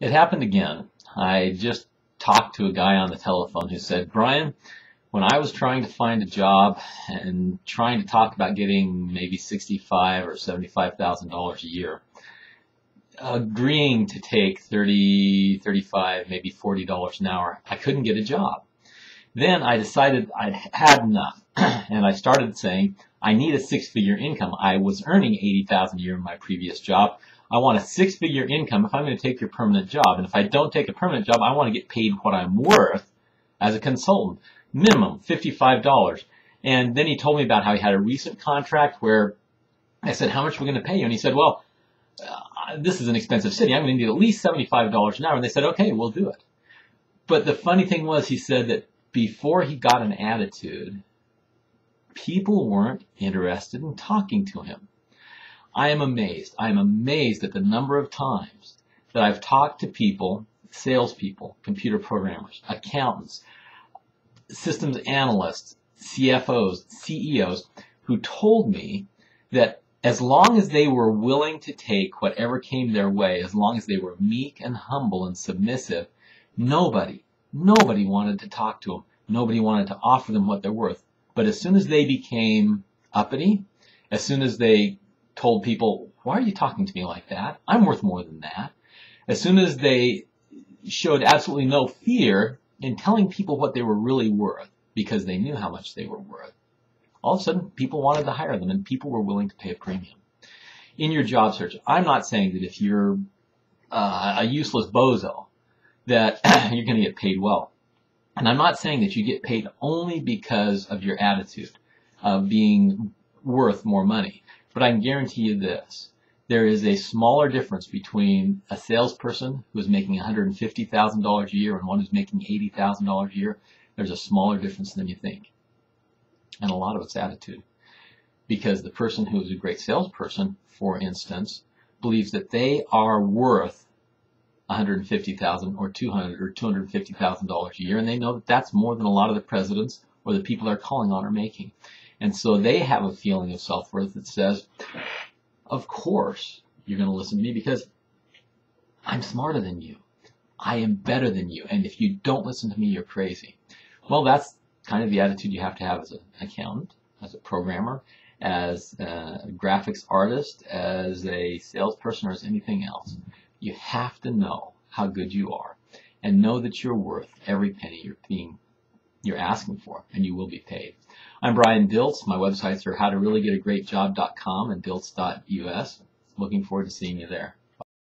It happened again. I just talked to a guy on the telephone who said, Brian, when I was trying to find a job and trying to talk about getting maybe $65,000 or $75,000 a year, agreeing to take 30, 35, maybe $40 an hour, I couldn't get a job. Then I decided I'd had enough, and I started saying, I need a six-figure income. I was earning $80,000 a year in my previous job. I want a six-figure income if I'm going to take your permanent job. And if I don't take a permanent job, I want to get paid what I'm worth as a consultant, minimum $55. And then he told me about how he had a recent contract where I said, how much are we going to pay you? And he said, well, this is an expensive city. I'm going to need at least $75 an hour. And they said, okay, we'll do it. But the funny thing was, he said that before he got an attitude, people weren't interested in talking to him. I am amazed. I am amazed at the number of times that I've talked to people, salespeople, computer programmers, accountants, systems analysts, CFOs, CEOs, who told me that as long as they were willing to take whatever came their way, as long as they were meek and humble and submissive, nobody wanted to talk to them. Nobody wanted to offer them what they're worth. But as soon as they became uppity, as soon as they told people, why are you talking to me like that? I'm worth more than that. As soon as they showed absolutely no fear in telling people what they were really worth because they knew how much they were worth, all of a sudden people wanted to hire them and people were willing to pay a premium. In your job search, I'm not saying that if you're a useless bozo that you're going to get paid well. And I'm not saying that you get paid only because of your attitude of being worth more money. But I can guarantee you this. There is a smaller difference between a salesperson who is making $150,000 a year and one who's making $80,000 a year. There's a smaller difference than you think. And a lot of it's attitude. Because the person who is a great salesperson, for instance, believes that they are worth $150,000 or $200,000 or $250,000 a year, and they know that that's more than a lot of the presidents or the people they're calling on are making. And so they have a feeling of self-worth that says, of course you're going to listen to me because I'm smarter than you. I am better than you. And if you don't listen to me, you're crazy. Well, that's kind of the attitude you have to have as an accountant, as a programmer, as a graphics artist, as a salesperson, or as anything else. You have to know how good you are and know that you're worth every penny you're asking for, and you will be paid. I'm Brian Dilts. My websites are howtoreallygetaGreatJob.com and Dilts.us. Looking forward to seeing you there.